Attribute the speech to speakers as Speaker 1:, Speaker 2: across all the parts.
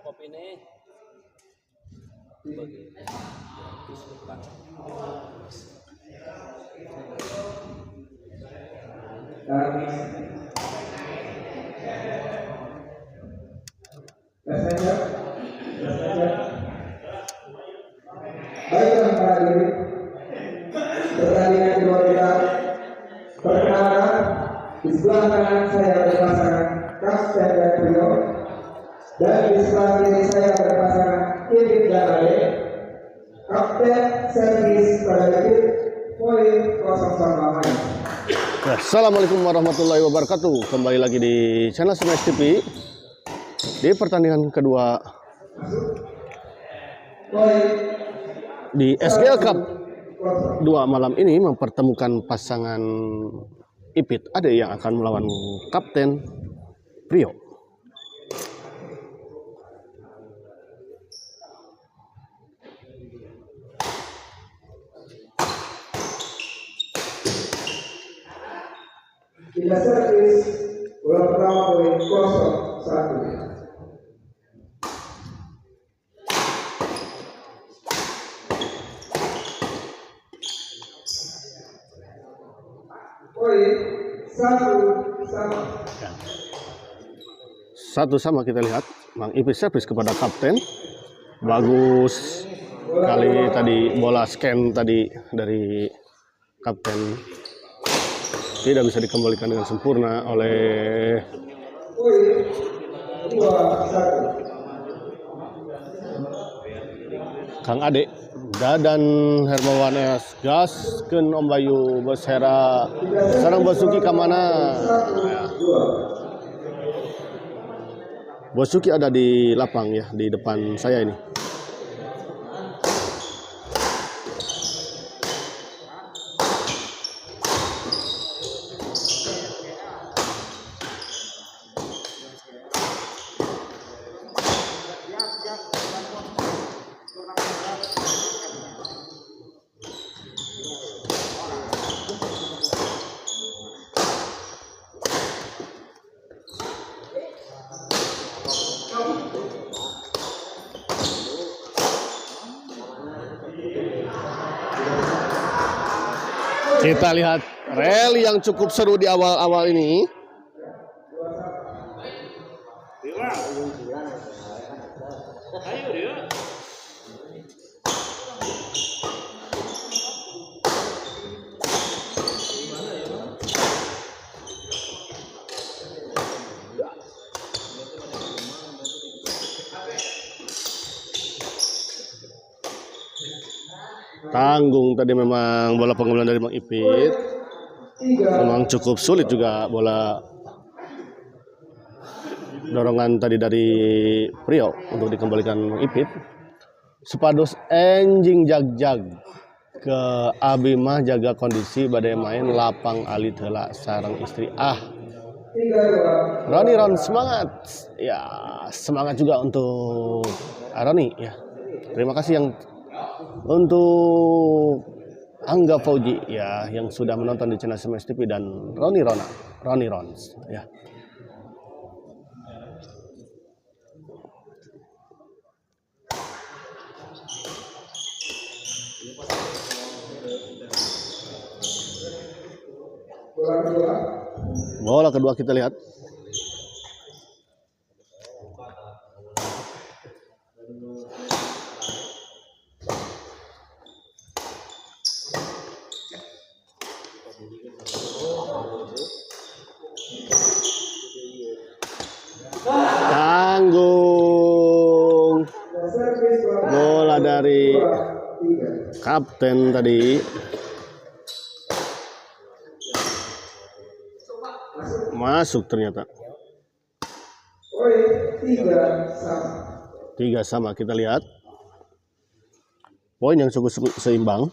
Speaker 1: kopi nih. Bagi disebutkan.
Speaker 2: Baiklah para hadirin, pertandingan kedua kita. Perkenalkan, di sebelah kanan saya berpasangan Kapten dan Trio, dan di sebelah kiri saya berpasangan Kevin dan Ade. Kapten servis pada detik poin 0 main.
Speaker 3: Assalamualaikum warahmatullahi wabarakatuh. Kembali lagi di channel Smash TV. Di pertandingan kedua di SGL Cup 2 malam ini mempertemukan pasangan Ipit Ade yang akan melawan Kapten Prio.
Speaker 2: Bila servis bola pertama poin 0-1. Poin 1-1.
Speaker 3: Satu sama kita lihat Mang Ipit servis kepada Kapten. Bagus kali tadi bola scan tadi dari Kapten. Tidak bisa dikembalikan dengan sempurna oleh Kang Ade. Dadan Hermawan S. Gaskeun Om Bayu Besera sareng Basuki kamana. Basuki ada di lapang ya, di depan saya ini. Kita lihat rally yang cukup seru di awal-awal ini. Tanggung tadi memang bola pengembangan dari Mang Ipit. Memang cukup sulit juga bola dorongan tadi dari Prio untuk dikembalikan Mang Ipit. Sepados enjing jag-jag ke abi mah jaga kondisi badai main lapang alit heula sareng istri. Roni Ron semangat. Ya, semangat juga untuk Roni ya. Terima kasih yang untuk Angga Fauji ya yang sudah menonton di channel Smash TV dan Roni Rons ya. Bola kedua kita lihat. Tanggung bola dari Kapten tadi masuk ternyata. 3-3 kita lihat poin yang cukup seimbang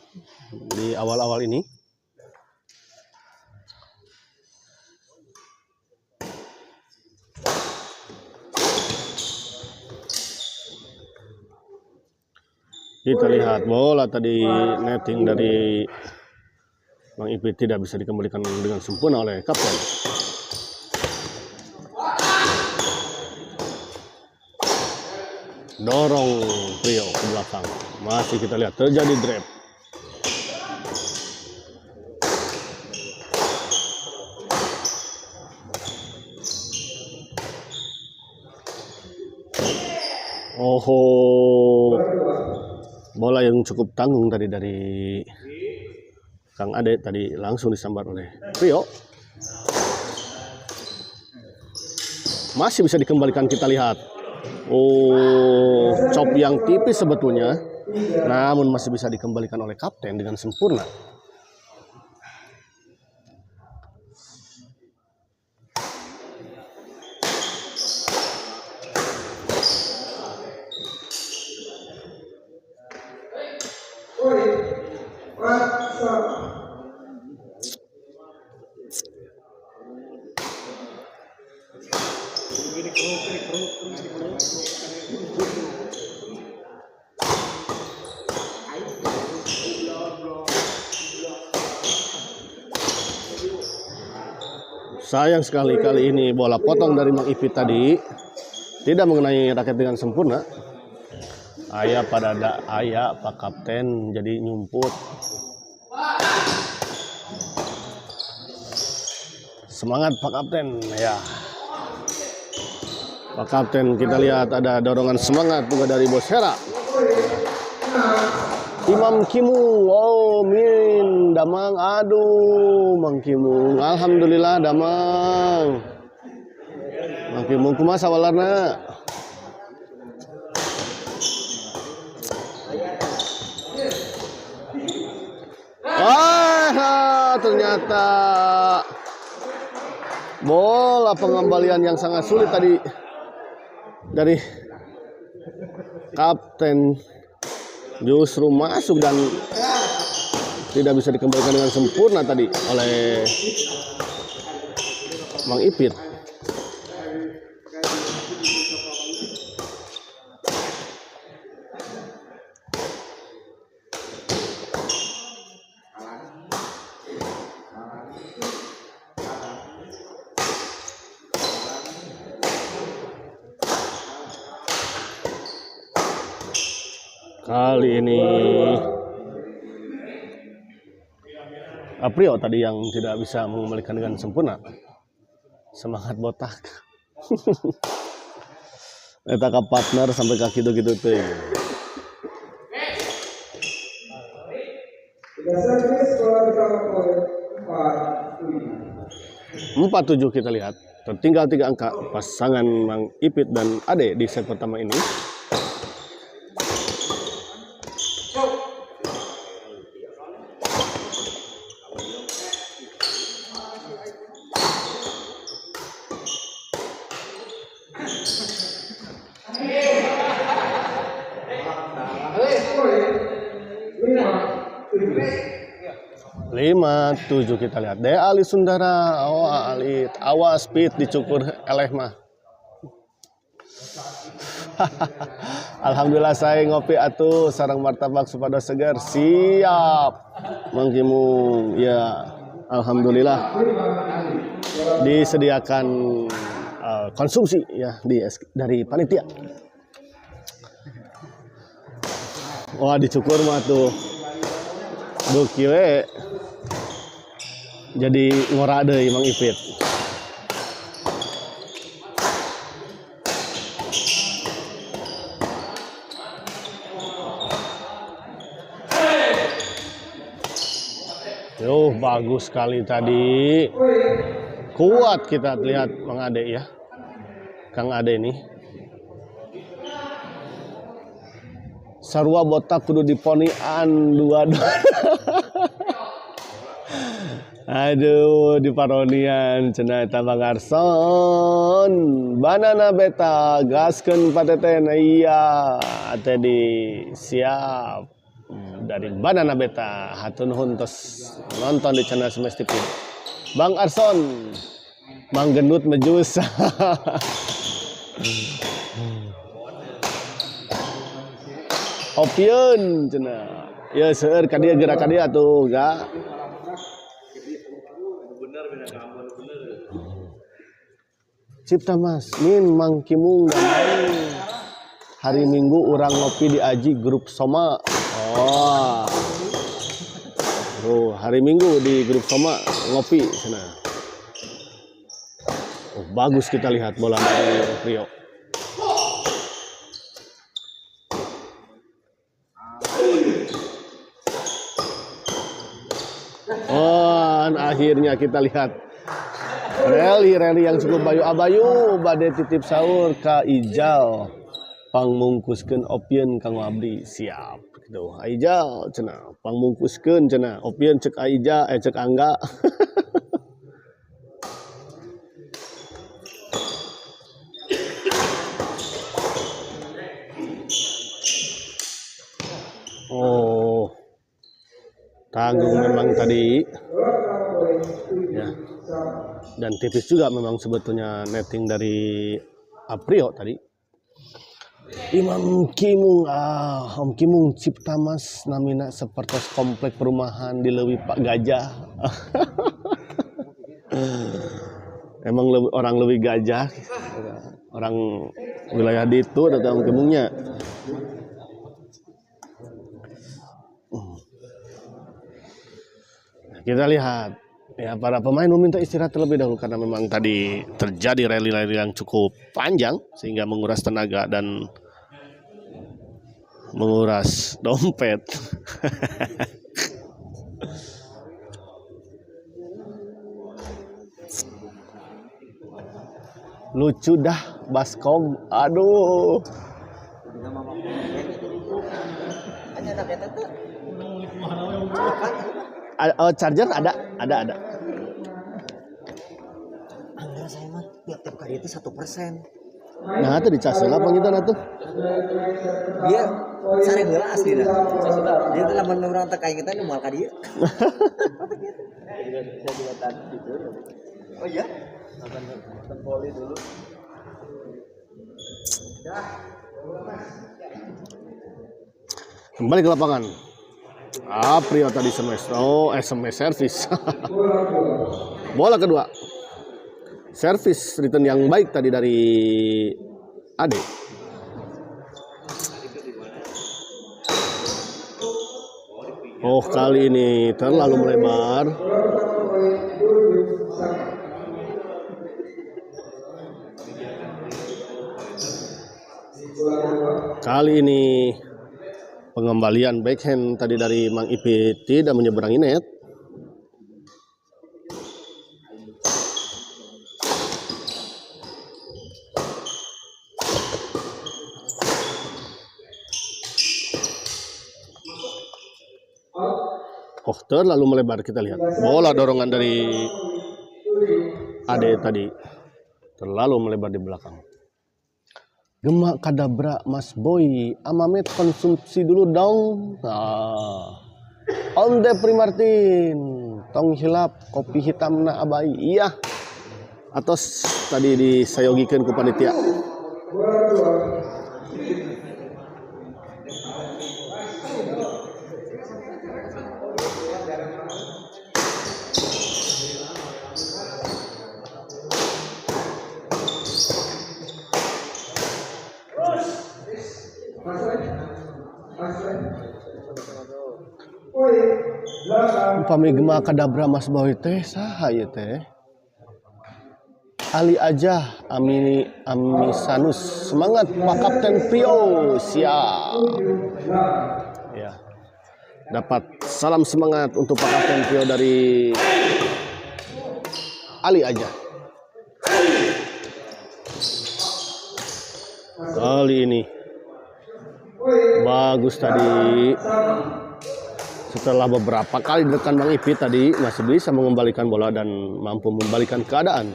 Speaker 3: di awal-awal ini. Kita lihat bola tadi netting dari Mang Ipit tidak bisa dikembalikan dengan sempurna oleh Kapten. dorong Prio ke belakang. Masih kita lihat terjadi drop. Oh, bola yang cukup tanggung tadi dari Kang Ade tadi langsung disambar oleh Prio. Masih bisa dikembalikan, kita lihat. Oh, chop yang tipis sebetulnya, namun masih bisa dikembalikan oleh kapten dengan sempurna. Sayang sekali kali ini bola potong dari Mang Ipit tadi tidak mengenai raket dengan sempurna. Ayah pada ayah Pak Kapten jadi nyumput. Semangat Pak Kapten ya. Pak Kapten, kita lihat ada dorongan semangat juga dari Bos Hera. Imam Kimung, oh min, damang, aduh, Mang Kimung, alhamdulillah damang. Mang Kimung kumasa walarna. Ternyata bola pengembalian yang sangat sulit tadi dari Kapten justru masuk dan tidak bisa dikembalikan dengan sempurna tadi oleh Mang Ipit. Kali ini Prio tadi yang tidak bisa mengembalikan dengan sempurna. Semangat botak. Eta ka partner sampai kaki gitu tuh. 4-7 kita lihat. Tertinggal 3 angka pasangan Mang Ipit dan Ade di set pertama ini. Lima 7 kita lihat. De Ali Sundara, oh Ali, awas speed dicukur eleh mah. Alhamdulillah saya ngopi atuh sarang martabak supados segar. Siap Mang Kimung. Ya, alhamdulillah disediakan konsumsi ya dari panitia. Wah, dicukur mah tuh. Duh kieu jadi ngora deui Mang Ipit. Yo, bagus sekali tadi. Kuat kita lihat Mang Ade ya. Kang Ade ini. Sarua botak kudu diponian dua-dua. Aduh, di paronian cenah eta Bang Arson. Banana beta gaskeun pateten iya tadi siap. Dari Banana Beta hatur nuhun tos nonton di channel Smash TV. Bang Arson Mang Gendut mejus. Opieun cenah. Ya seueur ka dieu gerak ka dieu atuh ga. Cipta Mas, min Mang Kimung damang. hari Minggu orang ngopi di Aji grup Soma. Oh. Oh, hari Minggu di grup Soma ngopi sana. Oh, bagus kita lihat bola dari Rio. Oh, akhirnya kita lihat rally yang cukup bayu-abayu bade titip sahur ka Ijal pangmungkuskeun opieun Kang Abdi siap gitu. Ijal cenah pangmungkuskeun cenah opieun cek Aija cek Angga. Oh, tanggung memang tadi ya. Dan tipis juga memang sebetulnya netting dari Aprio tadi. Imam Kimung, Om Kimung Ciptamas namina seperti komplek perumahan di Leuwi Pak Gajah. Emang orang Leuwi Gajah, orang wilayah di itu datang Kimungnya. Kita lihat. Ya, para pemain meminta istirahat terlebih dahulu karena memang tadi terjadi rally yang cukup panjang sehingga menguras tenaga dan menguras dompet. Lucu dah Baskom. Aduh. Oh, charger ada.
Speaker 1: Angga saya mah tiap kali itu 1%.
Speaker 3: Nah, itu dicas lah pengitan atuh.
Speaker 1: Dia sare heula asli dah. Dia tuh lamun urang teh kayak kita nu moal ka dieu. Oh iya? Nonton voli dulu.
Speaker 3: Kembali ke lapangan. Aprio tadi smash. Oh, smash service. Bola kedua. Service return yang baik tadi dari Ade. Oh, kali ini terlalu melebar. Kali ini pengembalian backhand tadi dari Mang Ipit tidak menyeberangi net. Oh, terlalu melebar kita lihat. Bola dorongan dari Ade tadi terlalu melebar di belakang. Gemak kadabra Mas Boy, Amamet konsumsi dulu dong. Om De Primartin, tong hilap kopi hitam na abai. Iya. Atos tadi disayogikan ku panitia. Upami gema kadabra Mas Boy teh saha ieu teh? Ali aja Amisanus. Semangat Pak Kapten Prio. Siap. Ya. Dapat salam semangat untuk Pak Kapten Prio dari Ali aja. Kali ini bagus tadi. Setelah beberapa kali ditekan Bang Ipit tadi masih bisa mengembalikan bola dan mampu membalikan keadaan.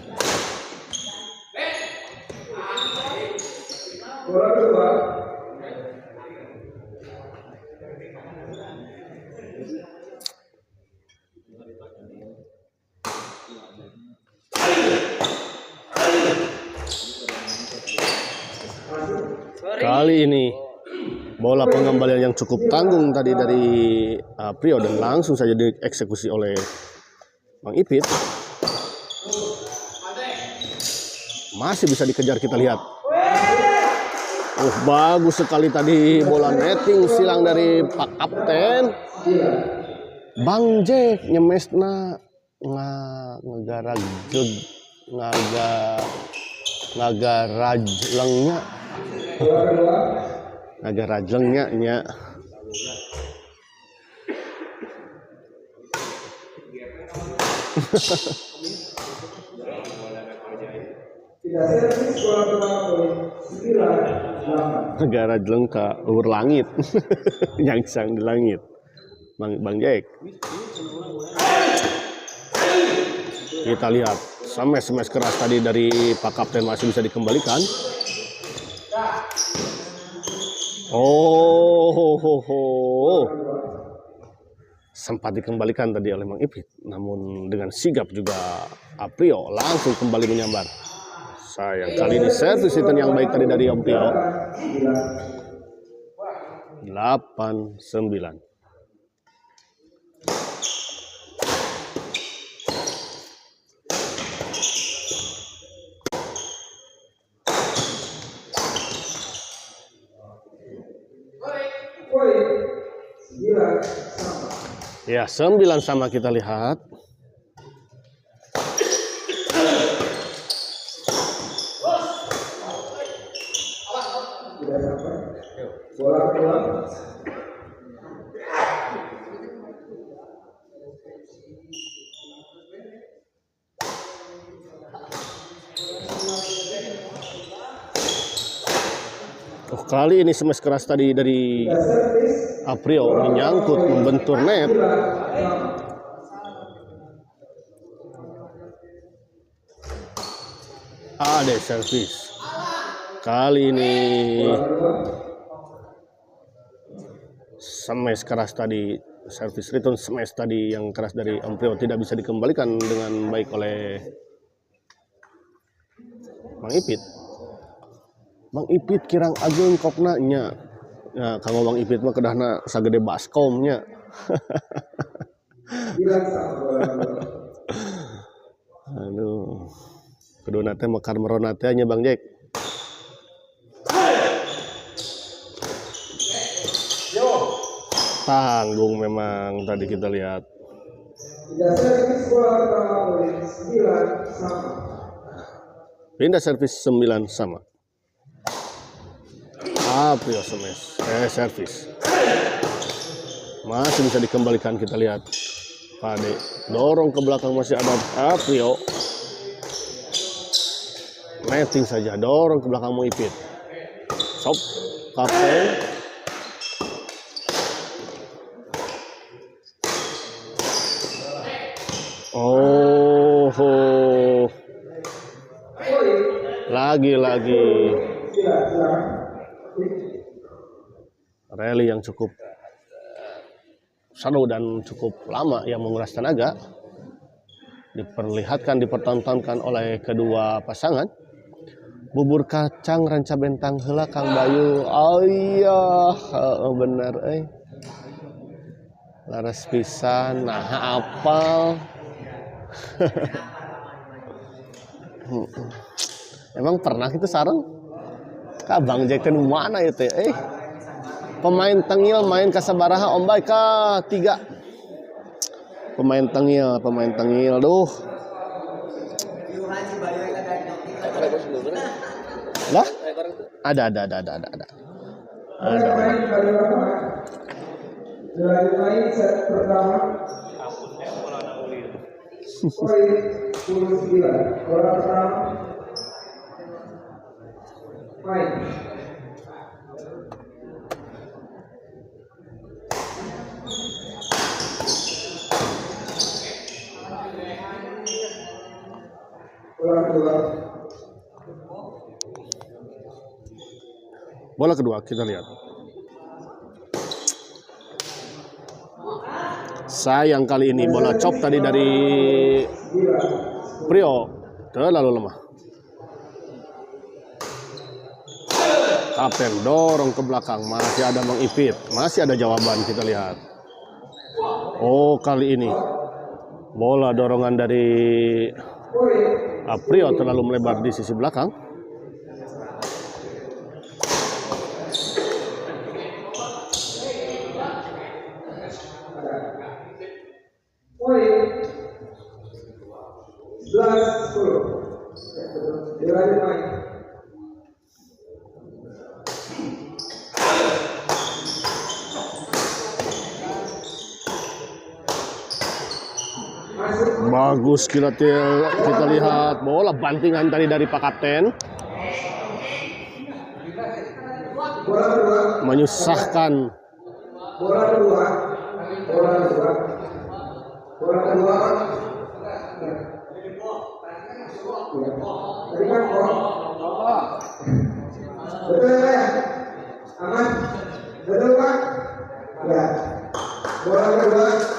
Speaker 3: Kali ini bola pengembalian yang cukup tanggung tadi dari Prio dan langsung saja dieksekusi oleh Bang Ipit. Masih bisa dikejar, kita lihat. Bagus sekali tadi bola netting silang dari Pak Kapten. Bang Jack nyemesna ngagarajlengnya nya. Negara jelengka luhur langit. Nyangsang di langit. Bang Jack. Kita lihat smash keras tadi dari Pak Kapten masih bisa dikembalikan. Sempat dikembalikan tadi oleh Mang Ipit, namun dengan sigap juga Aprio langsung kembali menyambar. Sayang kali ini servis return yang baik tadi dari Aprio. 8-9. Ya, 9 sama kita lihat. Kali ini smash keras tadi dari Aprio menyangkut membentur net. Ada servis. Kali ini smash keras tadi, servis return smash tadi yang keras dari Aprio tidak bisa dikembalikan dengan baik oleh Mang Ipit. Mang Ipit kirang agung kokna nya. Ya, kanggo Mang Ipit mah kedahna sagede baskomnya. Aduh. Kedua teh mekar merona teh nya Bang Jack. Tanggung memang tadi kita lihat. Pindah servis 9 sama. Aprio smash, servis. Masih bisa dikembalikan, kita lihat. Pade dorong ke belakang, masih ada Aprio. Netting saja, dorong ke belakang Mang Ipit. Sop, Kapten. Lagi-lagi. Rally yang cukup seru dan cukup lama yang menguras tenaga dipertontonkan oleh kedua pasangan. Bubur kacang ranca bentang heula Kang Bayu. Oh iya, bener laras pisan, nah apal. Emang pernah itu sareng? Kak Bang Jack mana ya teh? Pemain tengil main kasabaraha ombay ka 3. Pemain tengil, duh. Lah? Ada.
Speaker 2: Main set pertama. Poin 19. Bola pertama. Main.
Speaker 3: Bola kedua kita lihat. Sayang kali ini bola chop tadi dari Prio terlalu lemah. Kapten dorong ke belakang, masih ada Mang Ipit, masih ada jawaban, kita lihat. Oh, kali ini bola dorongan dari Aprio terlalu melebar di sisi belakang. Bagus kita lihat bola bantingan tadi dari Pak Kapten.
Speaker 2: Bola kedua.
Speaker 3: Menyusahkan.
Speaker 2: Bola kedua. Bola kedua. Bola kedua. Tadi kan betul ya? Aman? Betul kan? Ya. Bola kedua.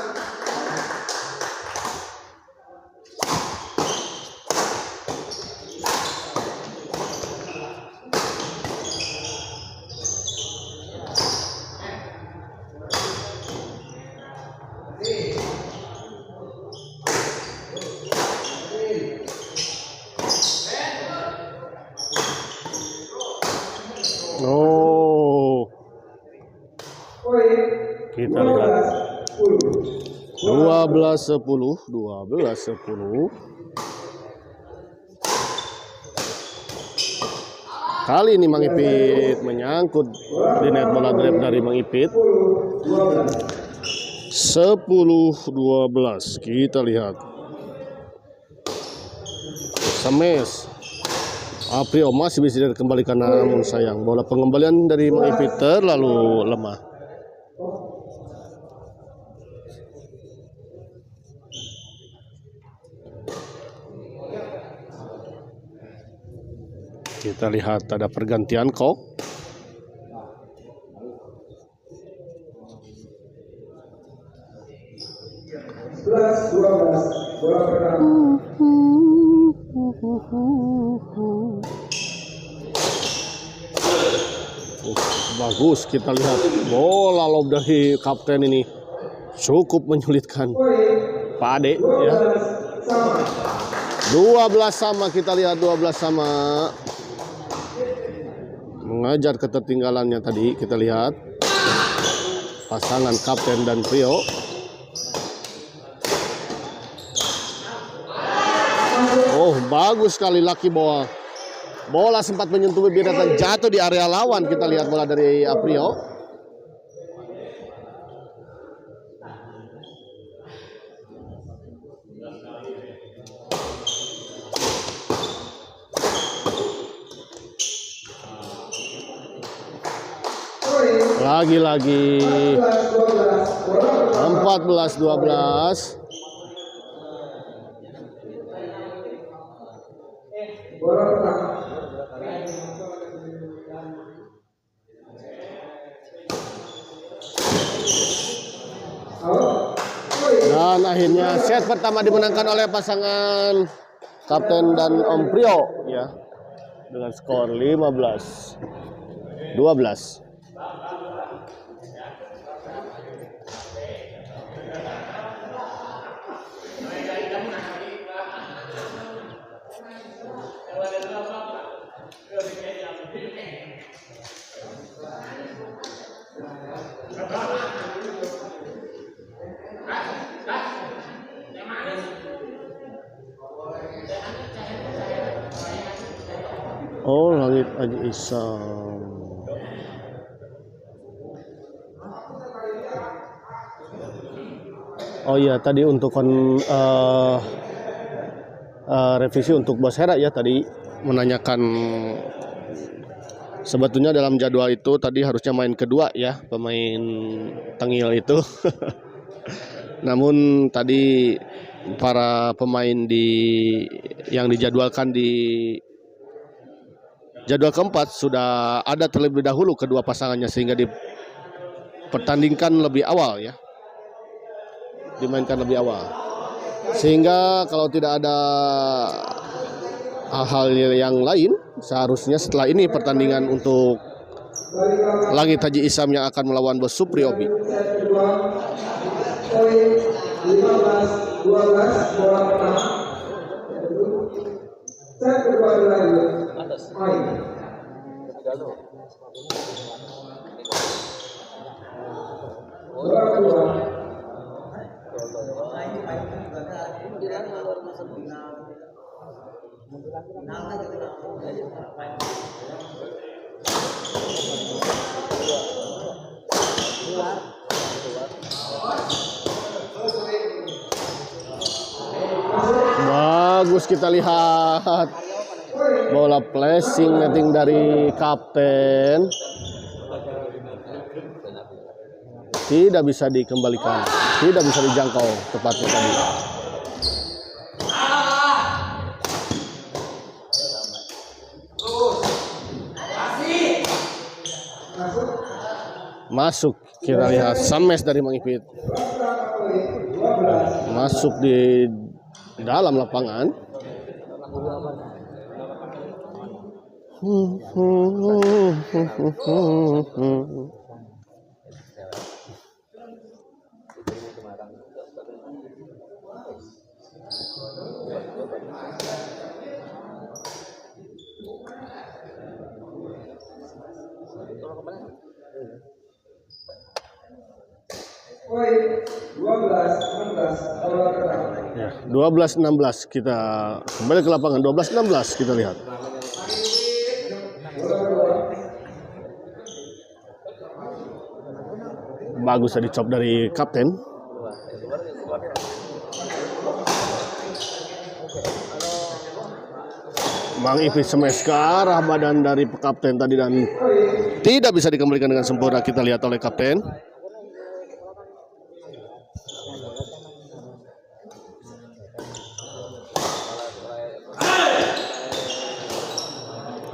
Speaker 3: Oh, kita lihat 12-10. Kali ini Mang Ipit menyangkut di net bola grab dari Mang Ipit. 10-12. Kita lihat. Semes. Aprio masih bisa dikembalikan, namun sayang bola pengembalian dari Mang Ipit terlalu lemah. Kita lihat ada pergantian kok.
Speaker 2: Bola pertama.
Speaker 3: Bagus, kita lihat bola lob dari Kapten ini cukup menyulitkan Pak Ade ya. 12 sama, kita lihat 12 sama. Mengajar ketertinggalannya tadi, kita lihat pasangan Kapten dan Prio. Oh, bagus sekali Lucky Bola. Bola sempat menyentuh bibir dan jatuh di area lawan. Kita lihat bola dari Aprio. Lagi-lagi 14-12.
Speaker 2: Bola pertama.
Speaker 3: Dan akhirnya set pertama dimenangkan oleh pasangan Kapten dan Om Prio ya, dengan skor 15-12. Oh, Langit Aji Isam. Oh iya, tadi untuk revisi untuk Bos Hera ya, tadi menanyakan sebetulnya dalam jadwal itu tadi harusnya main kedua ya, pemain tengil itu. Namun tadi para pemain yang dijadwalkan di jadwal keempat sudah ada terlebih dahulu kedua pasangannya, sehingga dipertandingkan lebih awal ya, dimainkan lebih awal, sehingga kalau tidak ada hal-hal yang lain seharusnya setelah ini pertandingan untuk Langit Haji Isam yang akan melawan Bos Supriobi.
Speaker 2: 15-12 bola pertama. Set kedua dilanjut. Main. Bola kedua. Masih
Speaker 3: bagus kita lihat bola flashing netting dari kapten. Tidak bisa dikembalikan, tidak bisa dijangkau tepatnya tadi. Masuk, kita lihat smash dari Mang Ipit. Masuk di dalam lapangan.
Speaker 2: Poin 12-16 bola pertama.
Speaker 3: Ya, 12-16 kita kembali ke lapangan. 12-16 kita lihat. Bagus tadi chop dari kapten. Mang Ipit smash ke arah badan dari kapten tadi dan tidak bisa dikembalikan dengan sempurna, kita lihat oleh kapten.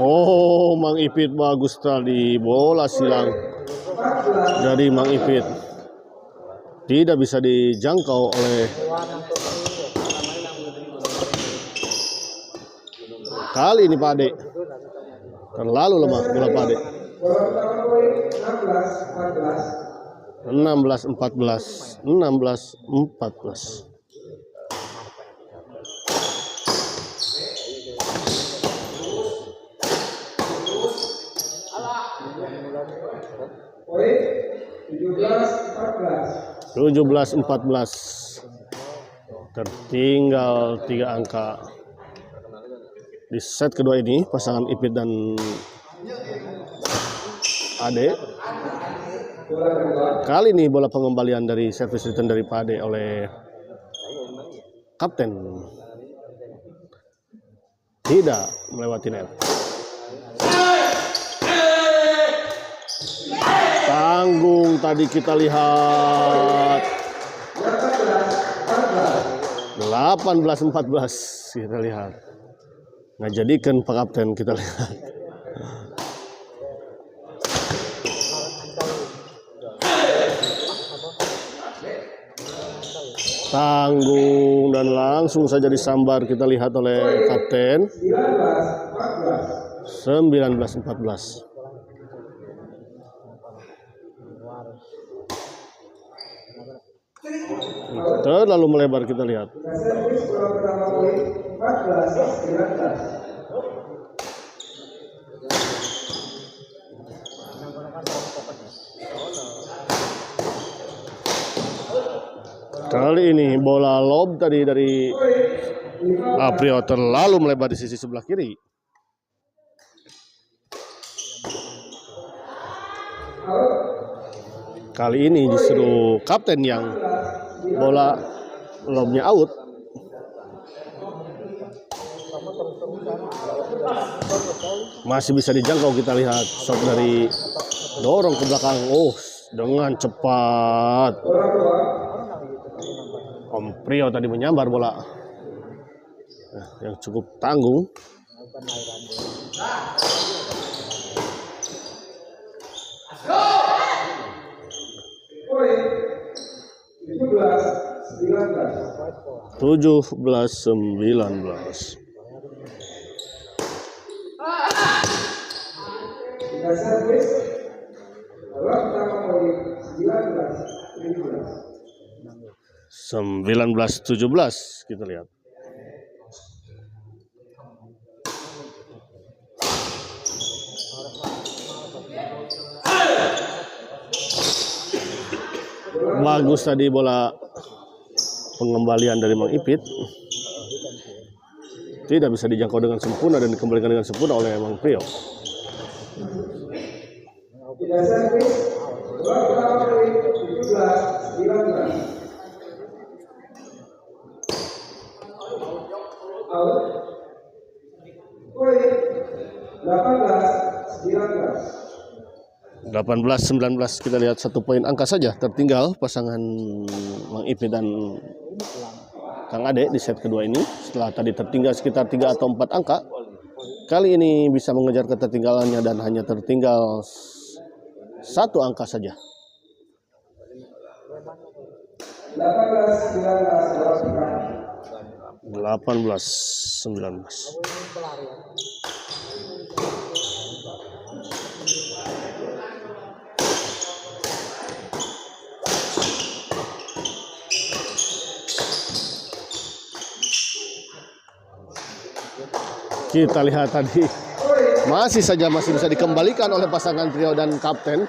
Speaker 3: Oh, Mang Ipit bagus tadi, bola silang dari Mang Ipit. Tidak bisa dijangkau oleh kali ini Pak Ade. Terlalu lemah bola Pak Ade.
Speaker 2: Bola pertama poin 16-14.
Speaker 3: 16-14.
Speaker 2: Poin 17-14.
Speaker 3: 17-14. Tertinggal 3 angka. Di set kedua ini pasangan Ipit dan Ade. Kali ini bola pengembalian dari servis return dari Pak Ade oleh kapten. Tidak melewati net. Tanggung tadi kita lihat. 18-14 kita lihat. Nggak jadikan Pak Kapten kita lihat. Tanggung dan langsung saja disambar kita lihat oleh Kapten. 19-14. Terlalu melebar kita lihat.
Speaker 2: Servis bola pertama poin 14-19.
Speaker 3: Kali ini bola lob tadi dari Aprio terlalu melebar di sisi sebelah kiri. Kali ini justru kapten yang bola lobnya out. Masih bisa dijangkau, kita lihat shot dari dorong ke belakang. Oh, dengan cepat. Om Prio tadi menyambar bola yang cukup tanggung.
Speaker 2: Poin 17-19.
Speaker 3: 17-19.
Speaker 2: Tiga servis bola pertama poin 19-17.
Speaker 3: 19-17 kita lihat. Bagus tadi bola pengembalian dari Mang Ipit. Tidak bisa dijangkau dengan sempurna dan dikembalikan dengan sempurna oleh Mang Prio.
Speaker 2: Tiga servis bola pertama poin 17-19. Out. 18-19.
Speaker 3: 18-19 kita lihat 1 poin angka saja tertinggal pasangan Mang Ipit dan Kang Ade di set kedua ini. Setelah tadi tertinggal sekitar 3 atau 4 angka, kali ini bisa mengejar ketertinggalannya dan hanya tertinggal 1 angka saja. 18-19. Kita lihat tadi masih bisa dikembalikan oleh pasangan trio dan kapten.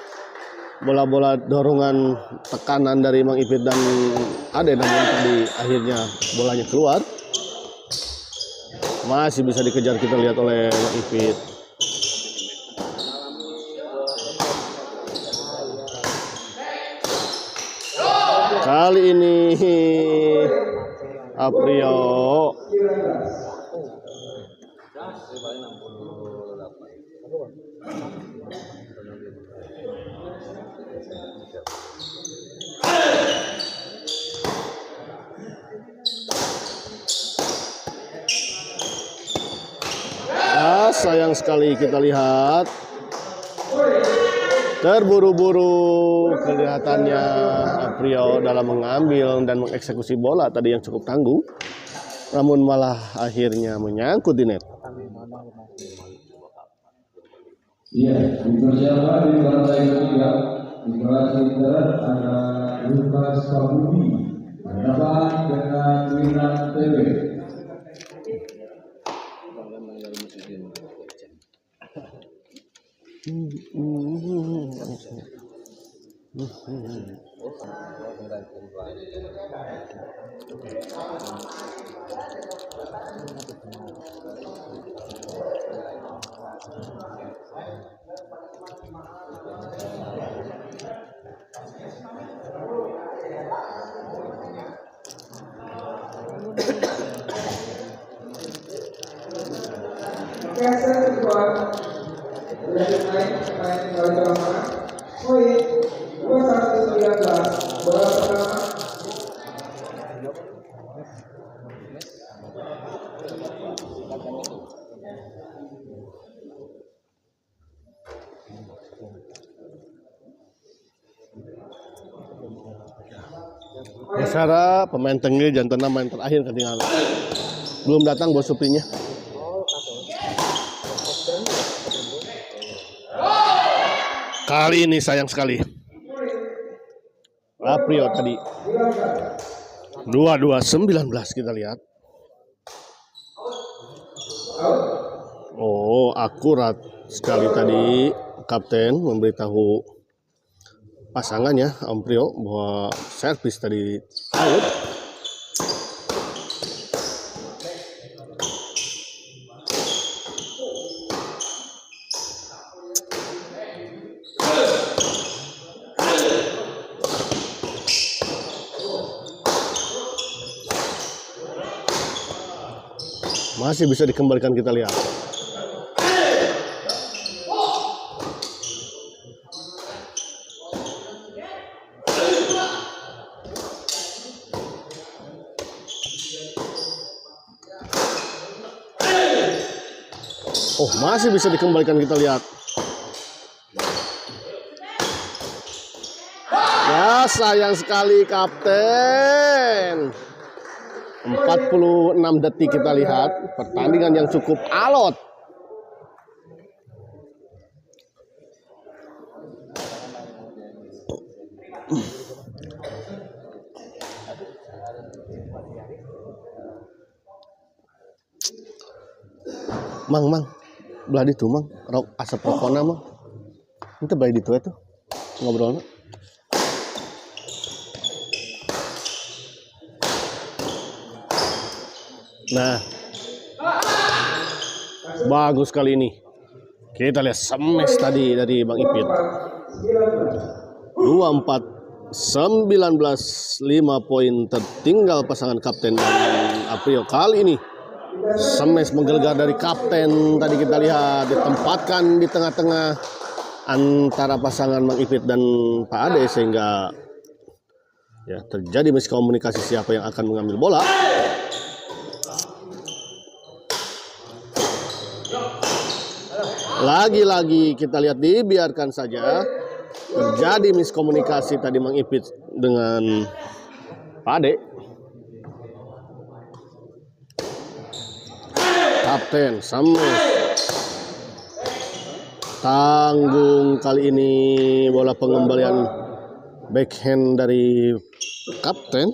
Speaker 3: Bola-bola dorongan tekanan dari Mang Ipit dan Ade, namun tadi akhirnya bolanya keluar. Masih bisa dikejar kita lihat oleh Mang Ipit. Kali ini Aprio sayang sekali kita lihat terburu-buru kelihatannya Aprio dalam mengambil dan mengeksekusi bola tadi yang cukup tangguh, namun malah akhirnya menyangkut di net.
Speaker 2: Iya, dipersiapkan di lantai ketiga di kelas inter ada Lukas Kabudi berhadapan dengan Winan TB. Kesan kedua berlanjut main kembali ke lapangan. Poin 21-19 bola pertama.
Speaker 3: Bicara pemain tenggel jantan main terakhir ketinggalan. Belum datang bos supinya. Kali ini sayang sekali. Aprio tadi 22-19 kita lihat. Oh, akurat sekali tadi kapten memberitahu pasangannya Aprio bahwa servis tadi out. Masih bisa dikembalikan kita lihat. Oh, masih bisa dikembalikan kita lihat. Ya, sayang sekali kapten. 46 detik kita lihat pertandingan yang cukup alot. Mang, belah itu mang, rok asap rokona mang. Itu baik itu tuh ngobrolnya. Nah, bagus kali ini. Kita lihat smash tadi dari Bang Ipit. 24-19, 5 poin tertinggal pasangan kapten dan Aprio kali ini Semes menggelegar dari kapten tadi kita lihat ditempatkan di tengah-tengah antara pasangan Mang Ipit dan Pak Ade sehingga ya terjadi miskomunikasi siapa yang akan mengambil bola. Lagi-lagi kita lihat dibiarkan saja terjadi miskomunikasi tadi Mang Ipit dengan Pak Ade. Kapten Sames tanggung kali ini bola pengembalian backhand dari kapten.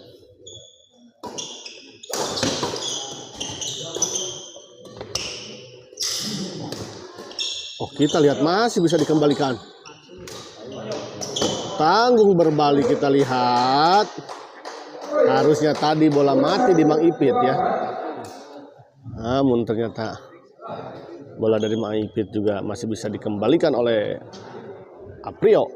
Speaker 3: Oh, kita lihat masih bisa dikembalikan. Tanggung berbalik kita lihat. Harusnya tadi bola mati di Mang Ipit ya. Namun ternyata bola dari Mang Ipit juga masih bisa dikembalikan oleh Aprio.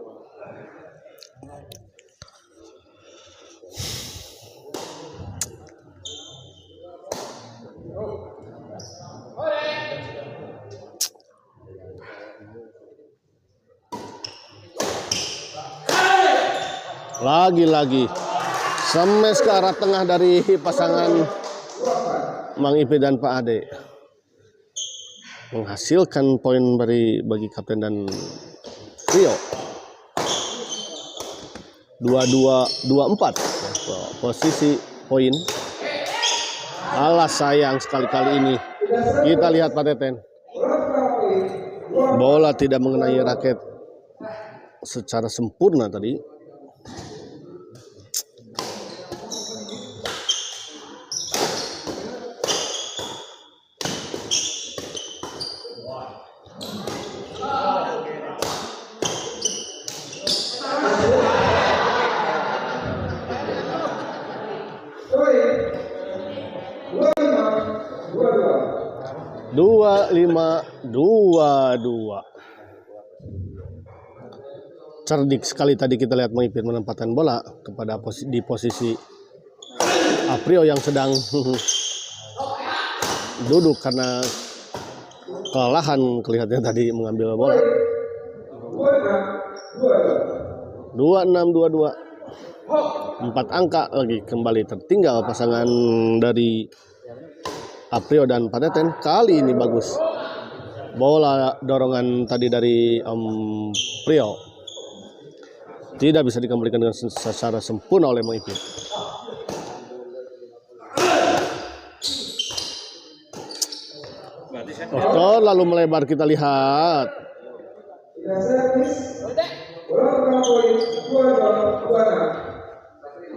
Speaker 3: Lagi-lagi semes ke arah tengah dari pasangan Mang Ipit dan Pak Ade, menghasilkan poin bagi kapten dan Rio. 22-24 posisi poin. Alah sayang sekali kali ini. Kita lihat Pak Teten. Bola tidak mengenai raket secara sempurna tadi. Dua 5-2. Cerdik sekali tadi kita lihat Mang Ipit menempatkan bola kepada di posisi Aprio yang sedang duduk karena kelelahan kelihatannya tadi mengambil bola. 26-22. 4 angka lagi kembali tertinggal pasangan dari Aprio dan Pak Teten. Kali ini bagus bola dorongan tadi dari Aprio tidak bisa dikembalikan dengan secara sempurna oleh Mang Ipit. Oh, lalu melebar kita lihat.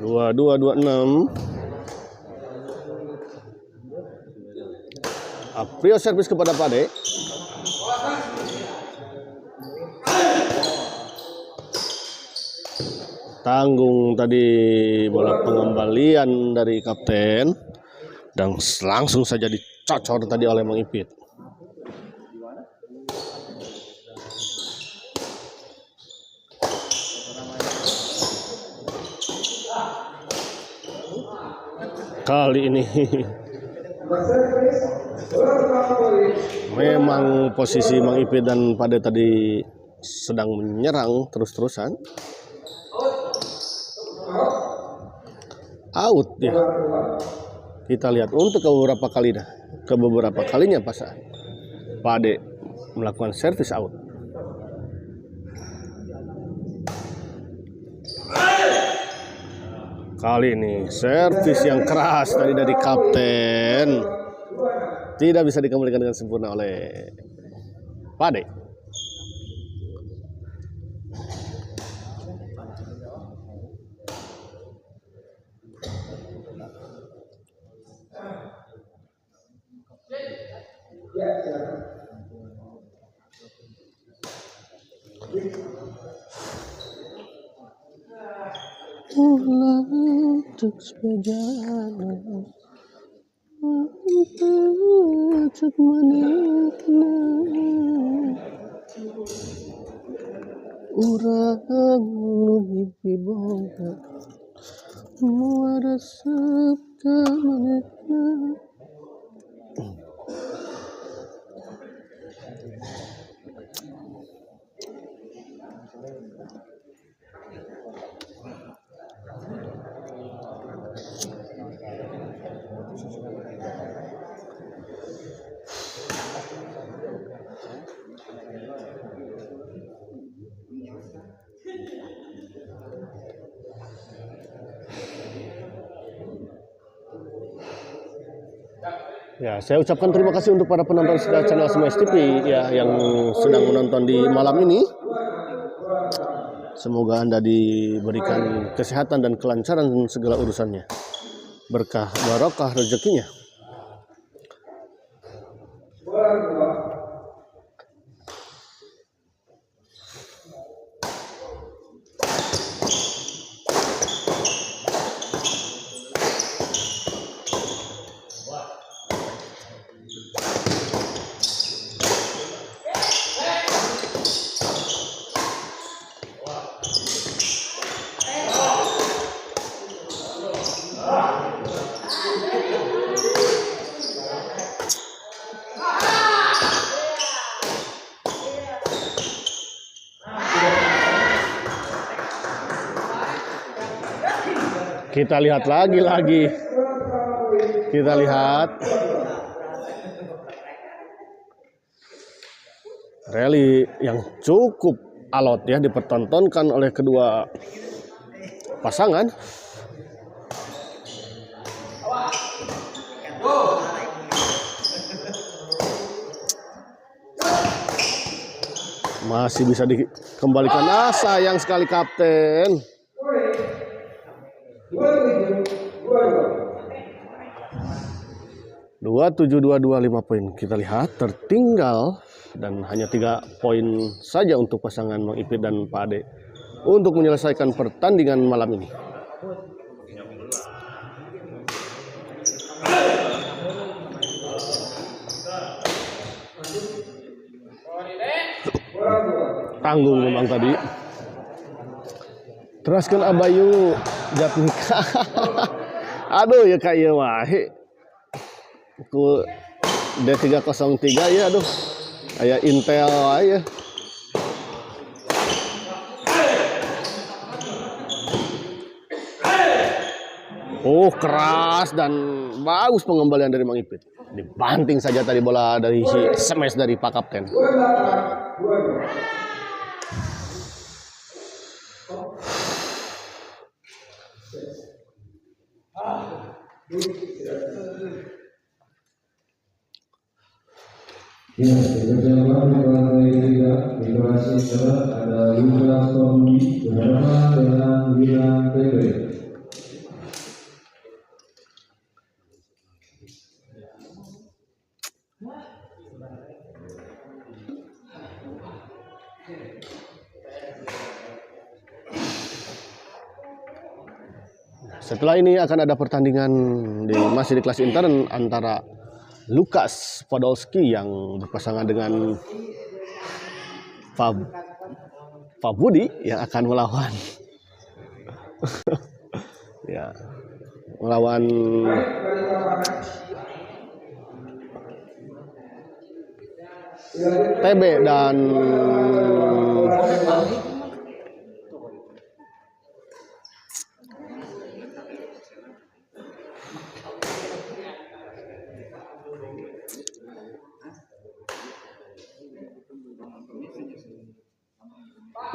Speaker 3: 22-26. Aprio servis kepada Pak Ade. Tanggung tadi bola pengembalian dari kapten dan langsung saja dicocor tadi oleh Mang Ipit. Kali ini memang posisi Mang Ipit dan Pak Ade tadi sedang menyerang terus-terusan. Out ya. Kita lihat untuk beberapa kalinya pas Pak Ade melakukan servis out. Kali ini servis yang keras tadi dari kapten tidak bisa dikembalikan dengan sempurna oleh Pak Ade. Untuk sejalan untuk menikmati urang lebih boga muara sabka menikmati. Ya, saya ucapkan terima kasih untuk para penonton setia channel Smash TV ya yang sedang menonton di malam ini. Semoga Anda diberikan kesehatan dan kelancaran segala urusannya. Berkah barokah rezekinya. Kita lihat lagi. Kita lihat rally yang cukup alot ya dipertontonkan oleh kedua pasangan. Masih bisa dikembalikan. Sayang sekali kapten. 27-22 5 poin. Kita lihat tertinggal dan hanya 3 poin saja untuk pasangan Mang Ipit dan Pak Ade untuk menyelesaikan pertandingan malam ini. Tanggung memang tadi. Teraskan Abayu Jatnika. Aduh ya kayak wae. Ku D303 ya aduh. Aya Intel aja. Oh, keras dan bagus pengembalian dari Mang Ipit. Dibanting saja tadi bola dari si smash dari Pak Kapten.
Speaker 2: Ya, bersama partai Liga Demokrasi Serat ada Lukas Tommy bersama dengan Wilan TB.
Speaker 3: Setelah ini akan ada pertandingan masih di kelas intern antara Lukas Podolski yang berpasangan dengan Pak Budi yang akan melawan ya melawan TB dan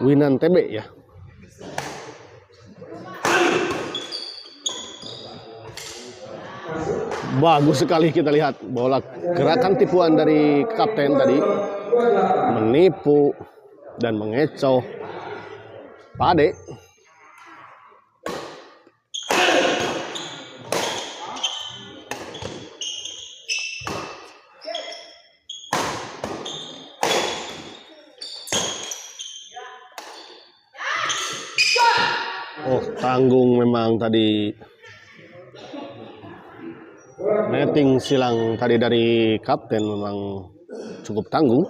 Speaker 3: Winan TB ya. Bagus sekali kita lihat bola gerakan tipuan dari kapten tadi menipu dan mengecoh Pak Ade. Oh, tanggung memang tadi. Netting silang tadi dari kapten memang cukup tanggung.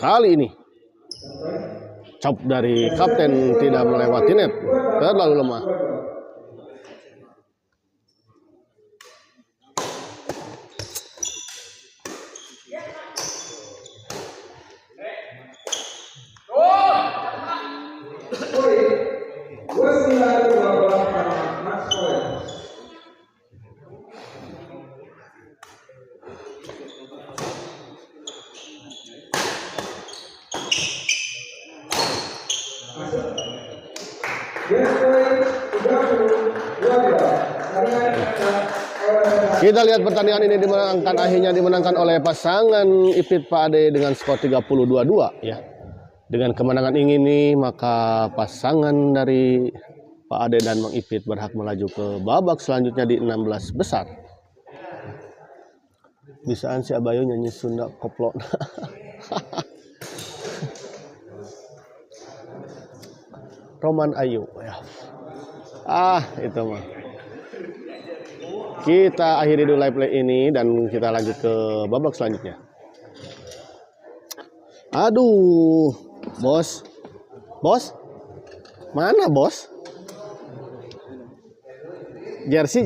Speaker 3: Kali ini chop dari kapten tidak melewati net, terlalu lemah. Kita lihat pertandingan ini dimenangkan, akhirnya dimenangkan oleh pasangan Ipit Pak Ade dengan skor 30-22 ya. Dengan kemenangan ini maka pasangan dari Pak Ade dan Mang Ipit berhak melaju ke babak selanjutnya di 16 besar. Bisaan si Abayo nyanyi Sunda koplo. Roman Ayu ya. Itu mah. Kita akhiri dulu live play ini dan kita lanjut ke babak selanjutnya. Aduh, bos. Bos? Mana bos? Jersey.